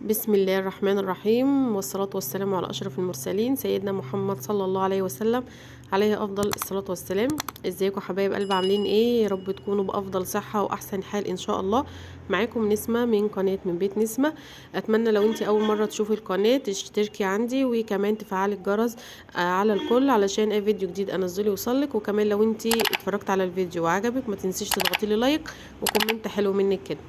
بسم الله الرحمن الرحيم، والصلاة والسلام على أشرف المرسلين سيدنا محمد صلى الله عليه وسلم، عليه أفضل الصلاة والسلام. ازيكم حبايب قلب؟ عاملين ايه؟ يا رب تكونوا بأفضل صحة وأحسن حال إن شاء الله. معاكم نسمة من قناة من بيت نسمة. أتمنى لو انتي أول مرة تشوفي القناة تشتركي عندي، وكمان تفعلي الجرس على الكل علشان أي فيديو جديد أنزله يوصلك. وكمان لو انتي اتفرجت على الفيديو وعجبك ما تنسيش تضغطي لي لايك وكومنت حلو منك كده.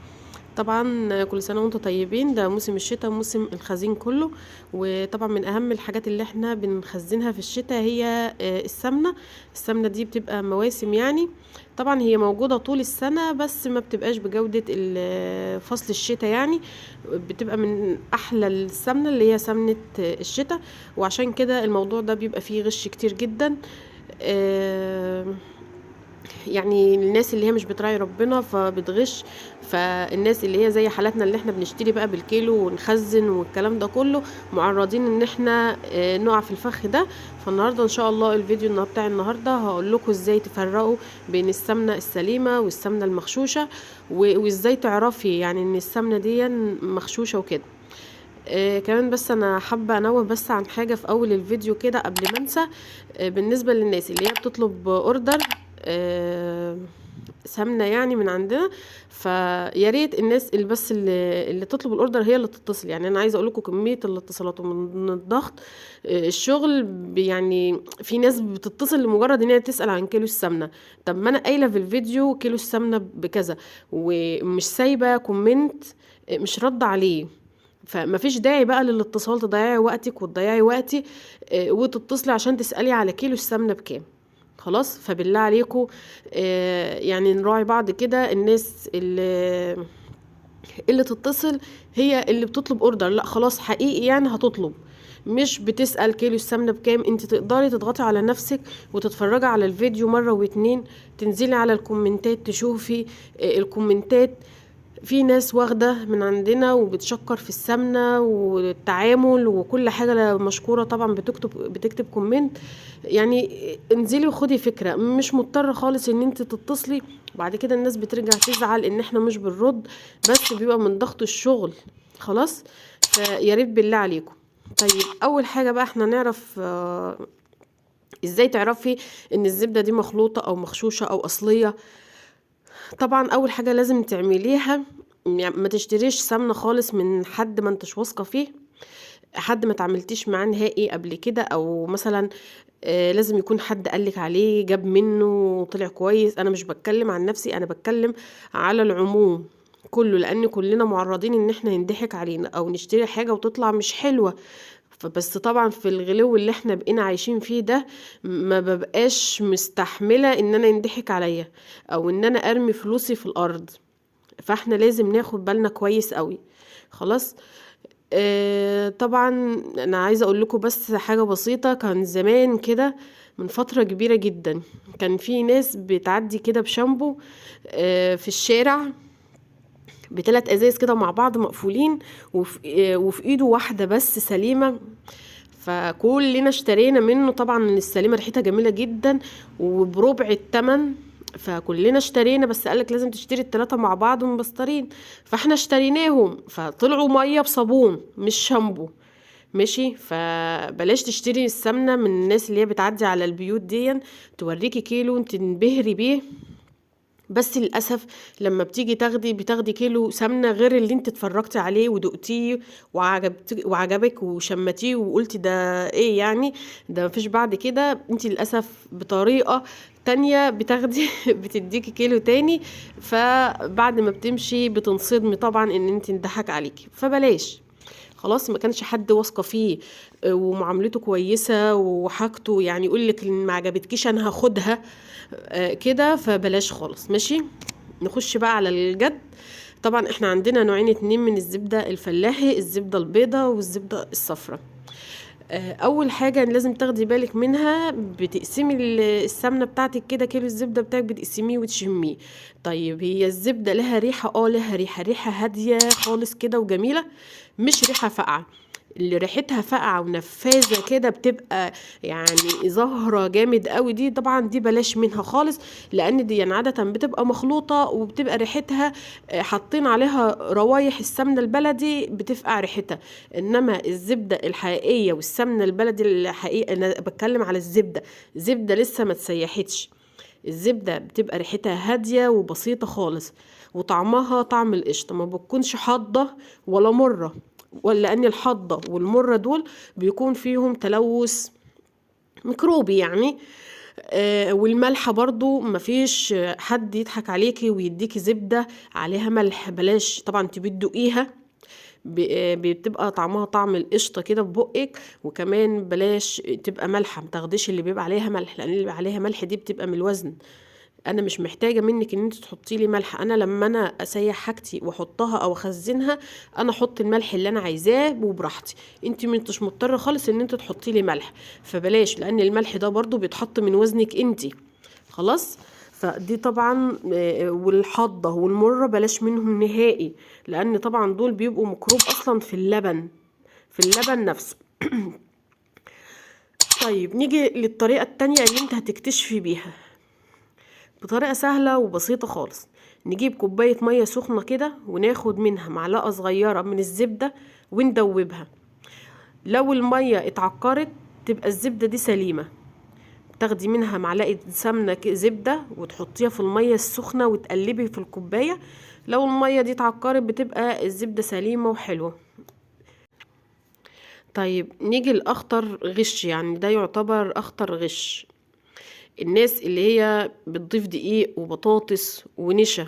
طبعا كل سنة وانتم طيبين، ده موسم الشتاء، موسم الخزين كله. وطبعا من اهم الحاجات اللي احنا بنخزنها في الشتاء هي السمنة دي بتبقى مواسم يعني. طبعا هي موجودة طول السنة بس ما بتبقاش بجودة فصل الشتاء يعني. بتبقى من احلى السمنة اللي هي سمنة الشتاء، وعشان كده الموضوع ده بيبقى فيه غش كتير جدا. يعني الناس اللي هي مش بتراعي ربنا فبتغش. فالناس اللي هي زي حالاتنا اللي احنا بنشتري بقى بالكيلو ونخزن والكلام ده كله معرضين ان احنا نقع في الفخ ده. فالنهارده ان شاء الله الفيديو بتاع النهارده هقول لكم ازاي تفرقوا بين السمنه السليمه والسمنه المغشوشه، وازاي تعرفي يعني ان السمنه دي مغشوشه وكده. كمان بس انا حابه انوه بس عن حاجه في اول الفيديو كده قبل ما انسى. بالنسبه للناس اللي هي بتطلب اوردر سمنه يعني من عندنا، فيا ريت الناس اللي بس اللي تطلب الاوردر هي اللي تتصل. يعني انا عايزه اقول لكم كميه الاتصالات ومن الضغط الشغل يعني في ناس بتتصل لمجرد ان هي تسال عن كيلو السمنه. طب ما انا قايله في الفيديو كيلو السمنه بكذا ومش سايبه كومنت، مش رد عليه. فما فيش داعي بقى للاتصال تضيعي وقتك وتضيعي وقتي وتتصلي عشان تسألي على كيلو السمنة بكام. خلاص، فبالله عليكم يعني نراعي بعض كده. الناس اللي تتصل هي اللي بتطلب اوردر، لا خلاص حقيقي يعني هتطلب، مش بتسأل كيلو السمنة بكام. انت تقدري تضغطي على نفسك وتتفرجي على الفيديو مرة واتنين، تنزلي على الكومنتات تشوفي الكومنتات. في ناس واخدة من عندنا وبتشكر في السمنة والتعامل وكل حاجة مشكورة طبعا، بتكتب كومنت. يعني انزلي وخدي فكرة، مش مضطرة خالص ان انت تتصلي. بعد كده الناس بترجع تزعل ان احنا مش بنرد، بس بيبقى من ضغط الشغل. خلاص، فيا ريت بالله عليكم. طيب اول حاجة بقى احنا نعرف ازاي تعرفي ان الزبدة دي مخلوطة او مغشوشة او اصلية. طبعا اول حاجة لازم تعمليها يعني ما تشتريش سمنة خالص من حد ما انتش واثقة فيه، حد ما تعاملتيش معاه نهائي قبل كده، او مثلا لازم يكون حد قالك عليه جاب منه وطلع كويس. انا مش بتكلم عن نفسي، انا بتكلم على العموم كله، لان كلنا معرضين ان احنا ينضحك علينا او نشتري حاجة وتطلع مش حلوة. فبس طبعا في الغلو اللي احنا بقينا عايشين فيه ده ما ببقاش مستحملة ان انا ينضحك عليا او ان انا ارمي فلوسي في الارض. فاحنا لازم ناخد بالنا كويس قوي. خلاص. طبعا انا عايزه اقول لكم بس حاجه بسيطه. كان زمان كده من فتره كبيره جدا كان في ناس بتعدي كده بشامبو في الشارع بثلاث ازايز كده مع بعض مقفولين، وفي ايده واحده بس سليمه. فكلنا اشترينا منه. طبعا السليمه ريحتها جميله جدا وبربع التمن، فكلنا اشترينا. بس قالك لازم تشتري التلاتة مع بعض مبسترين، فاحنا اشتريناهم فطلعوا مية بصابون مش شامبو. ماشي، فبلاش تشتري السمنة من الناس اللي هي بتعدي على البيوت دي توريكي كيلو انت تنبهري بيه. بس للأسف لما بتيجي بتاخدي كيلو سمنة غير اللي انت اتفرجتي عليه ودقتيه وعجبك وشمتيه وقلتي ده ايه يعني، ده مفيش بعد كده. انت للأسف بطريقة تانية بتاخدي بتديكي كيلو تاني، فبعد ما بتمشي بتنصدمي طبعا ان انت انضحك عليكي. فبلاش. خلاص، ما كانش حد واثقه فيه ومعاملته كويسه وحاجته يعني يقول لك ما عجبتكيش انا هاخدها كده، فبلاش خالص. ماشي، نخش بقى على الجد. طبعا احنا عندنا نوعين اتنين من الزبده الفلاحي، الزبده البيضاء والزبده الصفراء. اول حاجه لازم تاخدي بالك منها، بتقسمي السمنه بتاعتك كده، كيلو الزبده بتاعك بتقسميه وتشميه. طيب هي الزبده لها ريحه؟ لها ريحه هاديه خالص كده وجميله، مش ريحه فاقعه. اللي ريحتها فاقعه ونفاذه كده بتبقى يعني ظاهره جامد قوي، دي طبعا دي بلاش منها خالص، لان دي يعني عاده بتبقى مخلوطه وبتبقى ريحتها حاطين عليها روايح السمنه البلدي بتفقع ريحتها. انما الزبده الحقيقيه والسمنه البلدي الحقيقيه، انا بتكلم على الزبده، زبده لسه ما تسيحتش، الزبده بتبقى ريحتها هاديه وبسيطه خالص، وطعمها طعم القشطه، ما بتكونش حاضه ولا مره، لان الحاضه والمره دول بيكون فيهم تلوث ميكروبي يعني. والملح برضو مفيش حد يضحك عليكي ويديكي زبدة عليها ملح، بلاش طبعا تبي تدوقيها بتبقى طعمها طعم القشطة كده في بقك. وكمان بلاش تبقى مالحة، متاخديش اللي بيبقى عليها ملح، لان اللي بيبقى عليها ملح دي بتبقى من الوزن. انا مش محتاجه منك ان انت تحطي لي ملح، انا لما انا اسيح حاجتي واحطها او اخزنها انا احط الملح اللي انا عايزاه وبراحتي، انت مش مضطره خالص ان انت تحطي لي ملح، فبلاش، لان الملح ده برضو بيتحط من وزنك انت خلاص. فدي طبعا والحاضه والمره بلاش منهم نهائي، لان طبعا دول بيبقوا ميكروب اصلا في اللبن، في اللبن نفسه. طيب نيجي للطريقه التانية اللي انت هتكتشفي بيها بطريقة سهلة وبسيطة خالص. نجيب كوباية مية سخنة كده وناخد منها معلقة صغيرة من الزبدة وندوبها. لو المية اتعكرت تبقى الزبدة دي سليمة، تاخدي منها معلقة سمنة زبدة وتحطيها في المية السخنة وتقلبي في الكوباية. لو المية دي اتعكرت بتبقى الزبدة سليمة وحلوة. طيب نيجي لأخطر غش، يعني ده يعتبر أخطر غش، الناس اللي هي بتضيف دقيق وبطاطس ونشا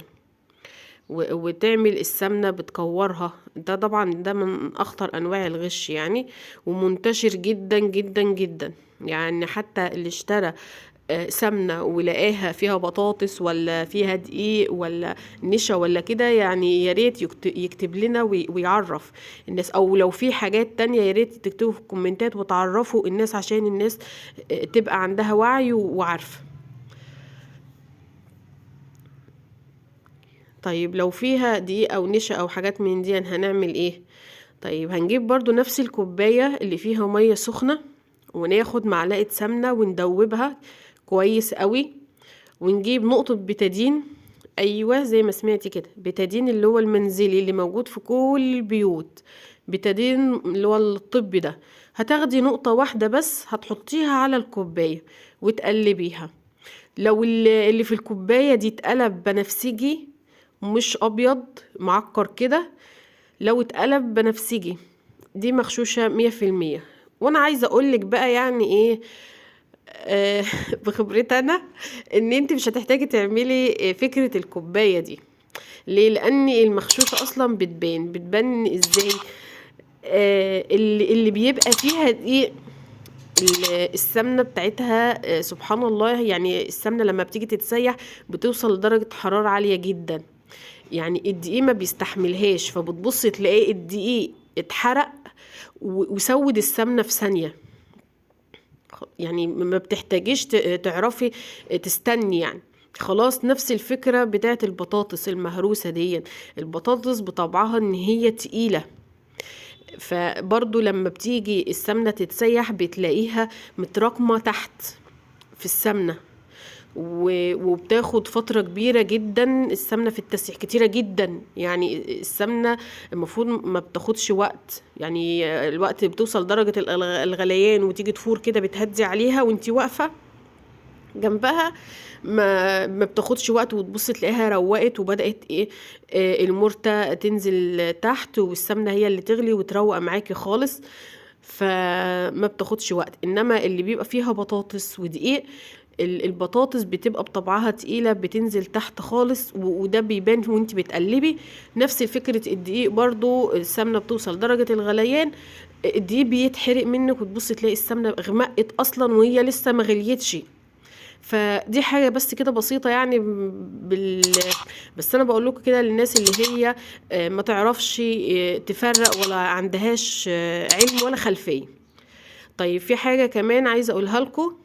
وتعمل السمنة بتكورها. ده طبعا ده من اخطر انواع الغش يعني، ومنتشر جدا جدا جدا. يعني حتى اللي اشترى سمنة ولقاها فيها بطاطس ولا فيها دقيق ولا نشا ولا كده، يعني يا ريت يكتب لنا ويعرف الناس، او لو في حاجات تانية يا ريت تكتبوا في الكومنتات وتعرفوا الناس عشان الناس تبقى عندها وعي وعارفة. طيب لو فيها دقيق او نشا او حاجات من دي هنعمل ايه؟ طيب هنجيب برضو نفس الكوباية اللي فيها مية سخنة وناخد معلقة سمنة وندوبها كويس قوي، ونجيب نقطة بتادين، ايوه زي ما سمعتي كده، بتادين اللي هو المنزلي اللي موجود في كل البيوت، بتادين اللي هو الطبي ده. هتاخدي نقطة واحدة بس هتحطيها على الكوباية وتقلبيها. لو اللي في الكوباية دي اتقلب بنفسجي مش ابيض معكر كده، لو اتقلب بنفسجي دي مغشوشة 100%. وانا عايزة اقولك بقى يعني ايه بخبرتي انا ان انت مش هتحتاجي تعملي فكرة الكوباية دي. ليه؟ لان المغشوشة اصلا بتبان ازاي؟ اللي بيبقى فيها دي السمنة بتاعتها سبحان الله، يعني السمنة لما بتيجي تتسيح بتوصل لدرجة حرارة عالية جدا، يعني الدقيق ما بيستحملهاش، فبتبص تلاقي الدقيق اتحرق وسود السمنة في ثانية، يعني ما بتحتاجيش تعرفي تستني يعني. خلاص نفس الفكرة بتاعت البطاطس المهروسة دي، البطاطس بطبعها ان هي تقيلة، فبرضو لما بتيجي السمنة تتسيح بتلاقيها متراكمة تحت في السمنة، وبتاخد فترة كبيرة جدا السمنة في التسيح، كتيرة جدا. يعني السمنة المفروض ما بتاخدش وقت، يعني الوقت بتوصل درجة الغليان وتيجي تفور كده بتهدي عليها وانتي واقفة جنبها، ما بتاخدش وقت، وتبص تلاقيها روقت وبدأت ايه المرتة تنزل تحت والسمنة هي اللي تغلي وتروق معاكي خالص، فما بتاخدش وقت. انما اللي بيبقى فيها بطاطس ودقيق البطاطس بتبقى بطبعها تقيلة بتنزل تحت خالص، وده بيبان وانت بتقلبي. نفس فكرة الدقيق برضو، السمنة بتوصل درجة الغليان الدقيق بيتحرق منك وتبص تلاقي السمنة غمقت اصلا وهي لسه ما غليتش. فدي حاجة بس كده بسيطة يعني بس انا بقول لكم كده للناس اللي هي ما تعرفش تفرق ولا عندهاش علم ولا خلفية. طيب في حاجة كمان عايزة اقولها لكم،